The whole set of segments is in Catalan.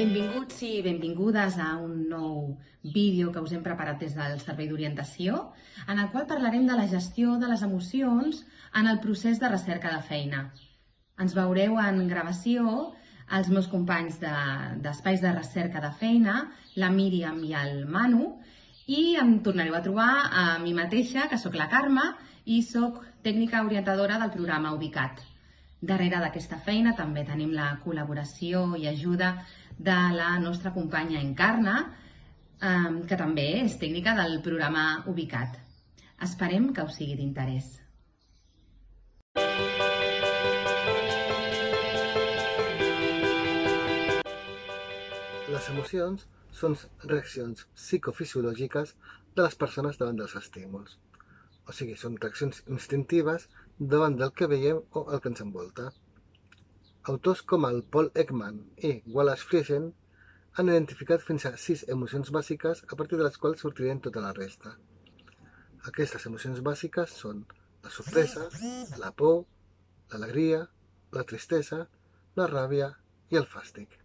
Benvinguts i benvingudes a un nou vídeo que us hem preparat des del Servei d'Orientació, en el qual parlarem de la gestió de les emocions en el procés de recerca de feina. Ens veureu en gravació els meus companys d'espais de recerca de feina, la Míriam i el Manu, i em tornareu a trobar a mi mateixa, que sóc la Carme, i sóc tècnica orientadora del programa Ubicat. Darrere d'aquesta feina també tenim la col·laboració i ajuda de la nostra companya Encarna, que també és tècnica del programa Ubicat. Esperem que us sigui d'interès. Les emocions són reaccions psicofisiològiques de les persones davant dels estímuls. O sigui, són reaccions instintives davant del que veiem o el que ens envolta. Autors com el Paul Ekman i Wallace Friesen han identificat fins a 6 emocions bàsiques a partir de les quals sortirien tota la resta. Aquestes emocions bàsiques són la sorpresa, la por, l'alegria, la tristesa, la ràbia i el fàstic.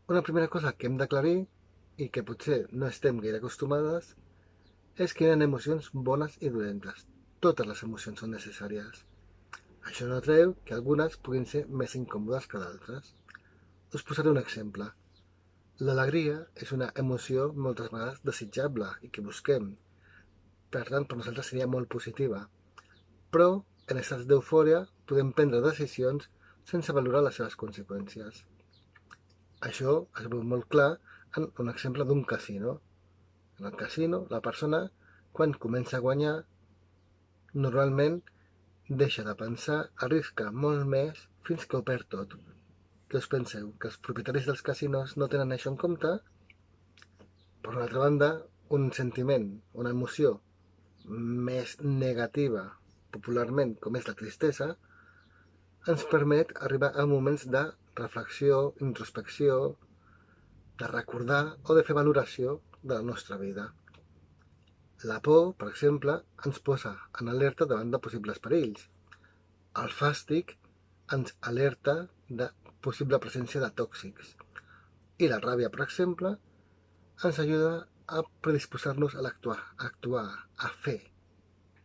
Una primera cosa que hem d'aclarir, i que potser no estem gaire acostumades, és que hi ha emocions bones i dolentes. Totes les emocions són necessàries. Això no treu que algunes puguin ser més incòmodes que d'altres. Us posaré un exemple. L'alegria és una emoció moltes vegades desitjable i que busquem. Per tant, per nosaltres seria molt positiva. Però, en estats d'eufòria, podem prendre decisions sense valorar les seves conseqüències. Això es veu molt clar en un exemple d'un casino. En el casino, la persona, quan comença a guanyar, normalment deixa de pensar, arrisca molt més fins que ho perd tot. Què us penseu? Que els propietaris dels casinos no tenen això en compte? Per una altra banda, un sentiment, una emoció més negativa, popularment com és la tristesa, ens permet arribar a moments de reflexió, introspecció, de recordar o de fer valoració de la nostra vida. La por, per exemple, ens posa en alerta davant de possibles perills. El fàstic ens alerta de possible presència de tòxics. I la ràbia, per exemple, ens ajuda a predisposar-nos a actuar, a fer,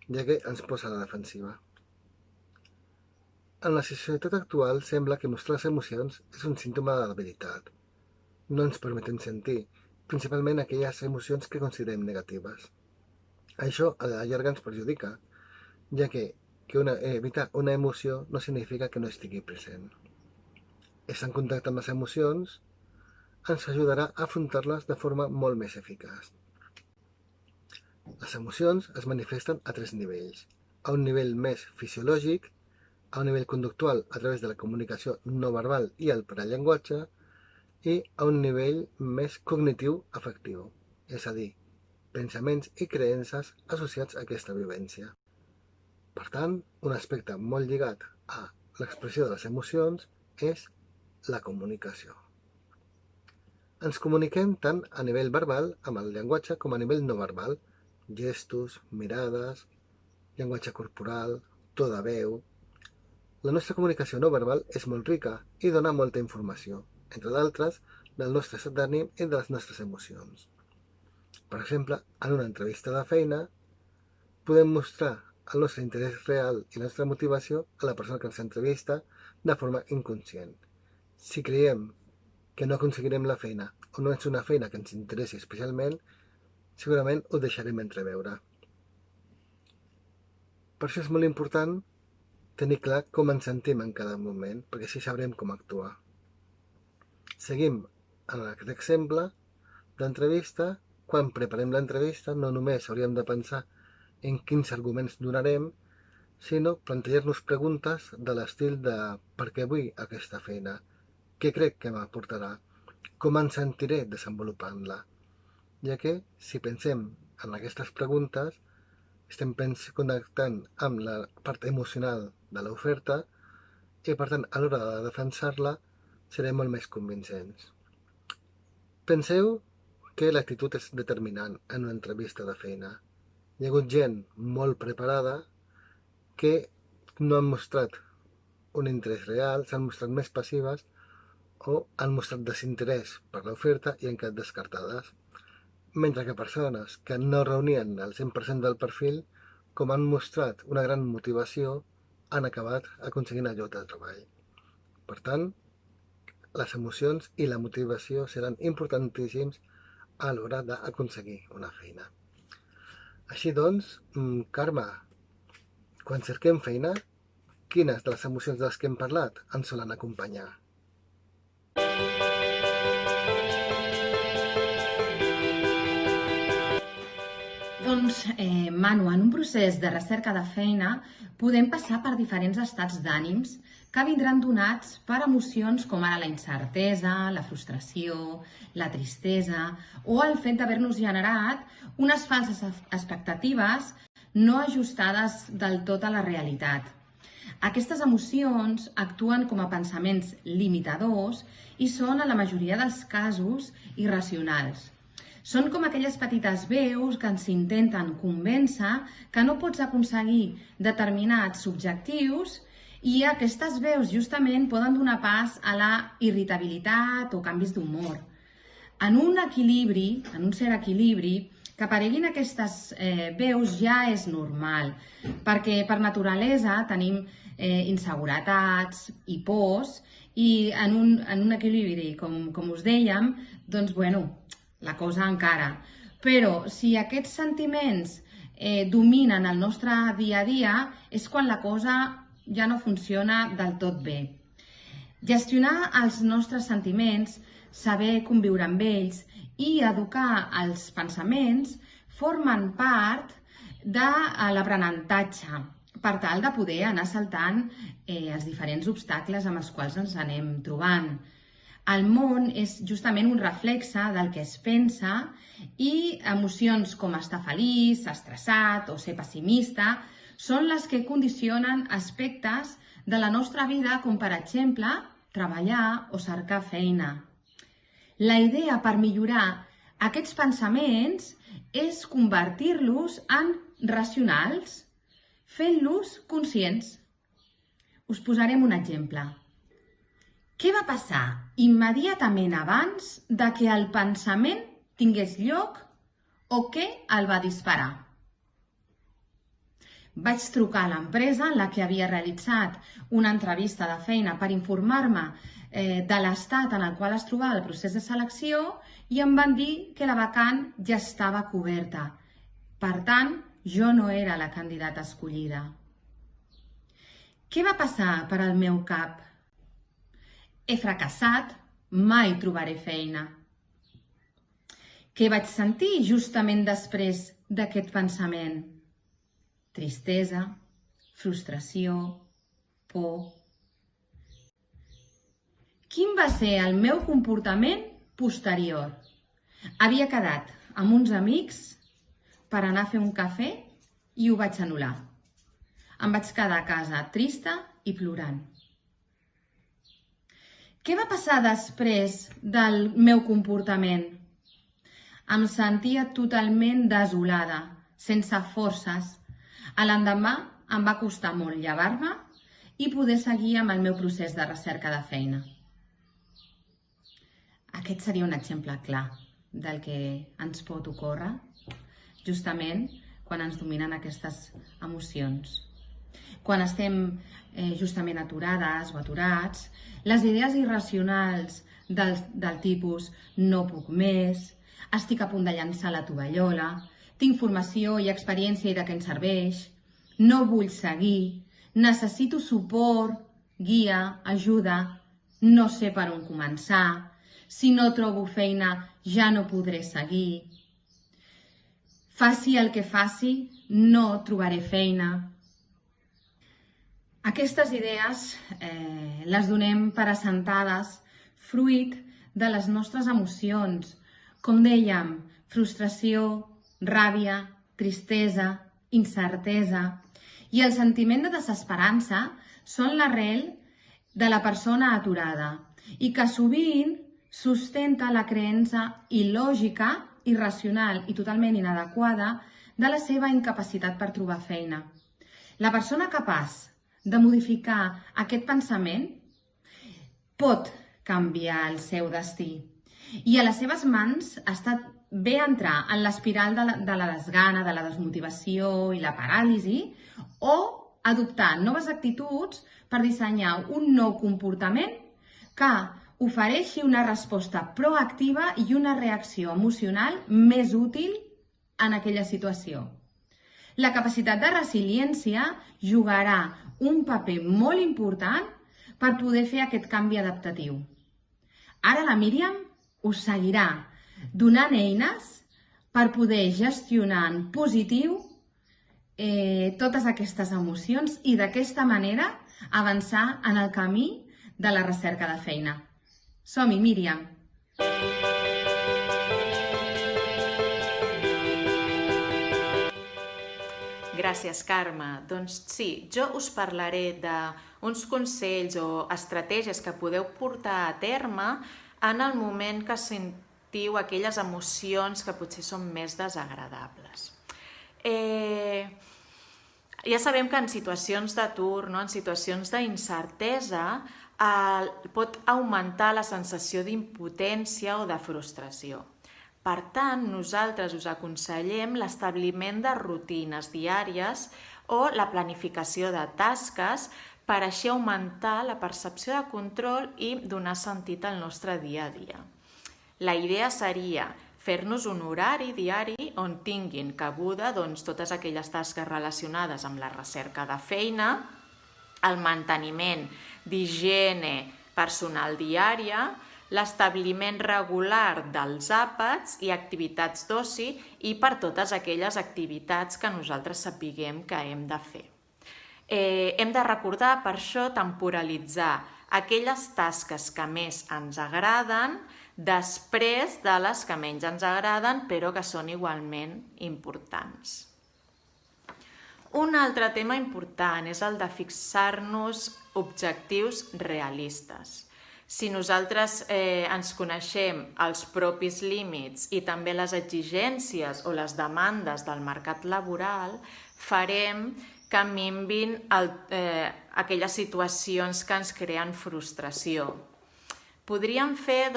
ja que ens posa a la defensiva. En la societat actual sembla que mostrar les emocions és un símptoma de debilitat. No ens permetem sentir, principalment aquelles emocions que considerem negatives. Això a la llarga ens perjudica, ja que evitar una emoció no significa que no estigui present. Estar en contacte amb les emocions ens ajudarà a afrontar-les de forma molt més eficaç. Les emocions es manifesten a 3 nivells. A un nivell més fisiològic, a un nivell conductual a través de la comunicació no verbal i el parallenguatge, i a un nivell més cognitiu afectiu, és a dir, pensaments i creences associats a aquesta vivència. Per tant, un aspecte molt lligat a l'expressió de les emocions és la comunicació. Ens comuniquem tant a nivell verbal, amb el llenguatge, com a nivell no verbal, gestos, mirades, llenguatge corporal, to de veu. La nostra comunicació no verbal és molt rica i dona molta informació, entre d'altres, del nostre estat d'ànim i de les nostres emocions. Per exemple, en una entrevista de feina, podem mostrar el nostre interès real i la nostra motivació a la persona que ens entrevista de forma inconscient. Si creiem que no aconseguirem la feina o no és una feina que ens interessi especialment, segurament ho deixarem entreveure. Per això és molt important tenir clar com ens sentim en cada moment, perquè així sabrem com actuar. Seguim en aquest exemple d'entrevista. Quan preparem l'entrevista no només hauríem de pensar en quins arguments donarem, sinó plantejar-nos preguntes de l'estil de per què vull aquesta feina, què crec que m'aportarà, com em sentiré desenvolupant-la, ja que si pensem en aquestes preguntes estem connectant amb la part emocional de l'oferta i per tant a l'hora de defensar-la serem molt més convincents. Penseu que l'actitud és determinant en una entrevista de feina. Hi ha hagut gent molt preparada que no han mostrat un interès real, s'han mostrat més passives o han mostrat desinterès per l'oferta i han quedat descartades, mentre que persones que no reunien el 100% del perfil, com han mostrat una gran motivació, han acabat aconseguint el lloc de treball. Per tant, les emocions i la motivació seran importantíssims a l'hora d'aconseguir una feina. Així doncs, Carme, quan cerquem feina, quines de les emocions de les que hem parlat ens solen acompanyar? Doncs, Manu, en un procés de recerca de feina podem passar per diferents estats d'ànims que vindran donats per emocions com ara la incertesa, la frustració, la tristesa o el fet d'haver-nos generat unes falses expectatives no ajustades del tot a la realitat. Aquestes emocions actuen com a pensaments limitadors i són, en la majoria dels casos, irracionals. Són com aquelles petites veus que ens intenten convèncer que no pots aconseguir determinats objectius i aquestes veus justament poden donar pas a la irritabilitat o canvis d'humor. En un cert equilibri, que apareguin aquestes veus ja és normal, perquè per naturalesa tenim inseguretats i pors i en un equilibri, com us dèiem, doncs la cosa encara. Però si aquests sentiments dominen el nostre dia a dia és quan la cosa ja no funciona del tot bé. Gestionar els nostres sentiments, saber conviure amb ells i educar els pensaments formen part de l'aprenentatge per tal de poder anar saltant els diferents obstacles amb els quals ens anem trobant. El món és justament un reflexe del que es pensa i emocions com estar feliç, estressat o ser pessimista són les que condicionen aspectes de la nostra vida com, per exemple, treballar o cercar feina. La idea per millorar aquests pensaments és convertir-los en racionals, fent-los conscients. Us posarem un exemple. Què va passar immediatament abans de que el pensament tingués lloc o què el va disparar? Vaig trucar a l'empresa en la que havia realitzat una entrevista de feina per informar-me de l'estat en el qual es trobava el procés de selecció i em van dir que la vacant ja estava coberta. Per tant, jo no era la candidata escollida. Què va passar per al meu cap? He fracassat, mai trobaré feina. Què vaig sentir justament després d'aquest pensament? Tristesa, frustració, por. Quin va ser el meu comportament posterior? Havia quedat amb uns amics per anar a fer un cafè i ho vaig anul·lar. Em vaig quedar a casa trista i plorant. Què va passar després del meu comportament? Em sentia totalment desolada, sense forces. A l'endemà em va costar molt llevar-me i poder seguir amb el meu procés de recerca de feina. Aquest seria un exemple clar del que ens pot ocórrer justament quan ens dominen aquestes emocions. Quan estem justament aturades o aturats, les idees irracionals del tipus no puc més, estic a punt de llançar la tovallola, tinc formació i experiència i de què em serveix, no vull seguir, necessito suport, guia, ajuda, no sé per on començar, si no trobo feina ja no podré seguir. Faci el que faci, no trobaré feina. Aquestes idees les donem per assentades fruit de les nostres emocions. Com dèiem, frustració, ràbia, tristesa, incertesa i el sentiment de desesperança són l'arrel de la persona aturada i que sovint sustenta la creença il·lògica, irracional i totalment inadequada de la seva incapacitat per trobar feina. La persona capaç de modificar aquest pensament pot canviar el seu destí. I a les seves mans ha estat bé entrar en l'espiral de la desgana, de la desmotivació i la paràlisi, o adoptar noves actituds per dissenyar un nou comportament que ofereixi una resposta proactiva i una reacció emocional més útil en aquella situació. La capacitat de resiliència jugarà un paper molt important per poder fer aquest canvi adaptatiu. Ara la Míriam us seguirà donant eines per poder gestionar en positiu totes aquestes emocions i d'aquesta manera avançar en el camí de la recerca de feina. Som-hi, Míriam! Gràcies, Carme. Doncs sí, jo us parlaré d'uns consells o estratègies que podeu portar a terme en el moment que sentiu aquelles emocions que potser són més desagradables. Ja sabem que en situacions d'atur, en situacions d'incertesa, pot augmentar la sensació d'impotència o de frustració. Per tant, nosaltres us aconsellem l'establiment de rutines diàries o la planificació de tasques per així augmentar la percepció de control i donar sentit al nostre dia a dia. La idea seria fer-nos un horari diari on tinguin cabuda totes aquelles tasques relacionades amb la recerca de feina, el manteniment d'higiene personal diària, l'establiment regular dels àpats i activitats d'oci i per totes aquelles activitats que nosaltres sapiguem que hem de fer. Hem de recordar, per això, temporalitzar aquelles tasques que més ens agraden després de les que menys ens agraden, però que són igualment importants. Un altre tema important és el de fixar-nos objectius realistes. Si nosaltres ens coneixem els propis límits i també les exigències o les demandes del mercat laboral, farem que minvin aquelles situacions que ens creen frustració. Podríem fer,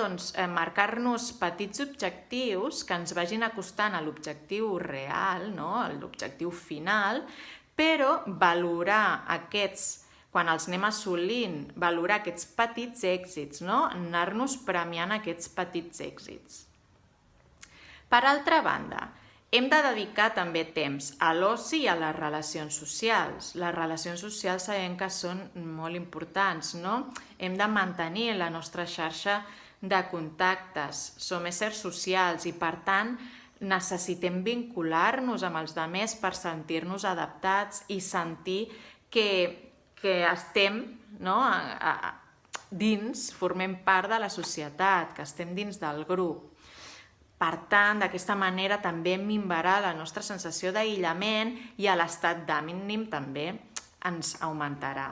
marcar-nos petits objectius que ens vagin acostant a l'objectiu real, l'objectiu final, però valorar aquests, quan els anem assolint, valorar aquests petits èxits, anar-nos premiant aquests petits èxits. Per altra banda, hem de dedicar també temps a l'oci i a les relacions socials. Les relacions socials sabem que són molt importants, no? Hem de mantenir la nostra xarxa de contactes. Som éssers socials i, per tant, necessitem vincular-nos amb els altres per sentir-nos adaptats i sentir que estem dins, formem part de la societat, que estem dins del grup. Per tant, d'aquesta manera també minvarà la nostra sensació d'aïllament i l'estat d'ànim també ens augmentarà.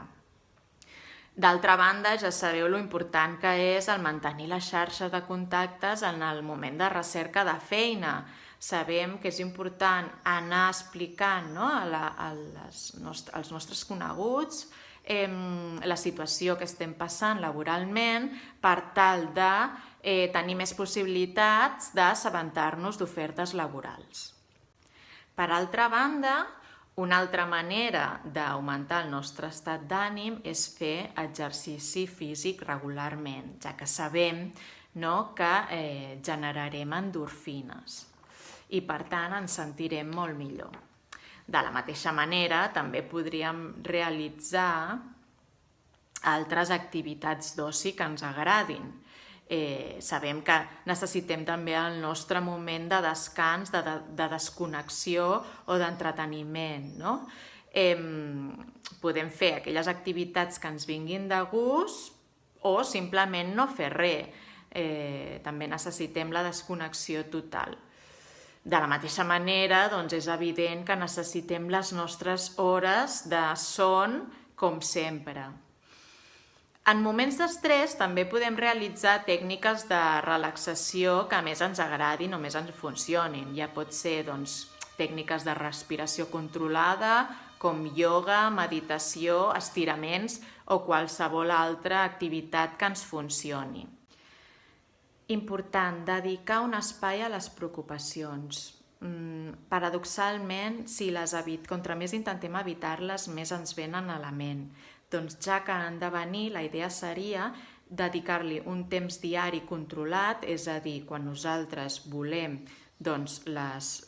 D'altra banda, ja sabeu lo important que és el mantenir la xarxa de contactes en el moment de recerca de feina. Sabem que és important anar explicant als nostres coneguts la situació que estem passant laboralment per tal de tenir més possibilitats d'assabentar-nos d'ofertes laborals. Per altra banda, una altra manera d'augmentar el nostre estat d'ànim és fer exercici físic regularment, ja que sabem que generarem endorfines i per tant ens sentirem molt millor. De la mateixa manera, també podríem realitzar altres activitats d'oci que ens agradin. Sabem que necessitem també el nostre moment de descans, de desconnexió o d'entreteniment. Podem fer aquelles activitats que ens vinguin de gust o simplement no fer res. També necessitem la desconnexió total. De la mateixa manera, és evident que necessitem les nostres hores de son com sempre. En moments d'estrès també podem realitzar tècniques de relaxació que més ens agradin o més ens funcionin. Ja pot ser tècniques de respiració controlada, com ioga, meditació, estiraments o qualsevol altra activitat que ens funcioni. Important, dedicar un espai a les preocupacions. Paradoxalment, contra més intentem evitar-les, més ens venen a la ment. Doncs ja que han de venir, la idea seria dedicar-li un temps diari controlat, és a dir, quan nosaltres volem, doncs les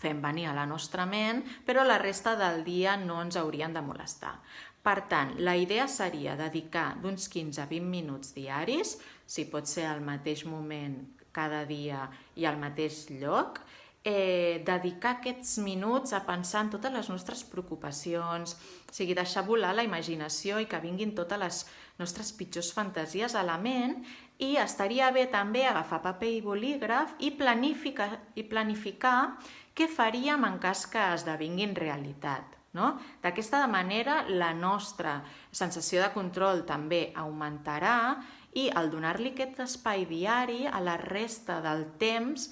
fem venir a la nostra ment, però la resta del dia no ens haurien de molestar. Per tant, la idea seria dedicar d'uns 15 a 20 minuts diaris, si pot ser al mateix moment cada dia i al mateix lloc, dedicar aquests minuts a pensar en totes les nostres preocupacions, o sigui, deixar volar la imaginació i que vinguin totes les nostres pitjors fantasies a la ment, i estaria bé també agafar paper i bolígraf i planificar què faríem en cas que esdevinguin realitat. D'aquesta manera la nostra sensació de control també augmentarà i al donar-li aquest espai diari a la resta del temps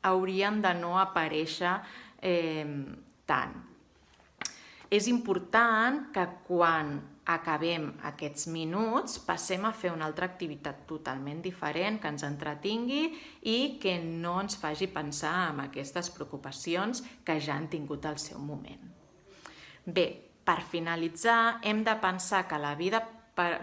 haurien de no aparèixer tant. És important que quan acabem aquests minuts passem a fer una altra activitat totalment diferent que ens entretingui i que no ens faci pensar en aquestes preocupacions que ja han tingut el seu moment. Bé, per finalitzar, hem de pensar que la vida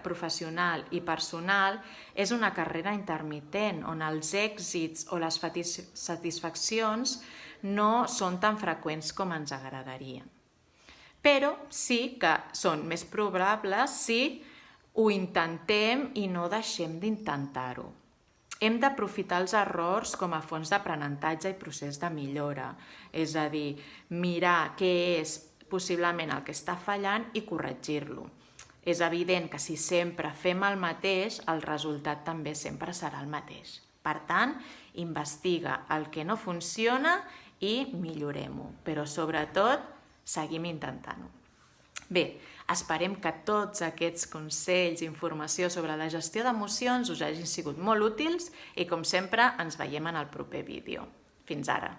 professional i personal és una carrera intermitent on els èxits o les satisfaccions no són tan freqüents com ens agradarien. Però sí que són més probables si ho intentem i no deixem d'intentar-ho. Hem d'aprofitar els errors com a fonts d'aprenentatge i procés de millora, és a dir, mirar què és possiblement el que està fallant i corregir-lo. És evident que si sempre fem el mateix, el resultat també sempre serà el mateix. Per tant, investiga el que no funciona i millorem-ho, però sobretot seguim intentant-ho. Bé, esperem que tots aquests consells i informació sobre la gestió d'emocions us hagin sigut molt útils i, com sempre, ens veiem en el proper vídeo. Fins ara!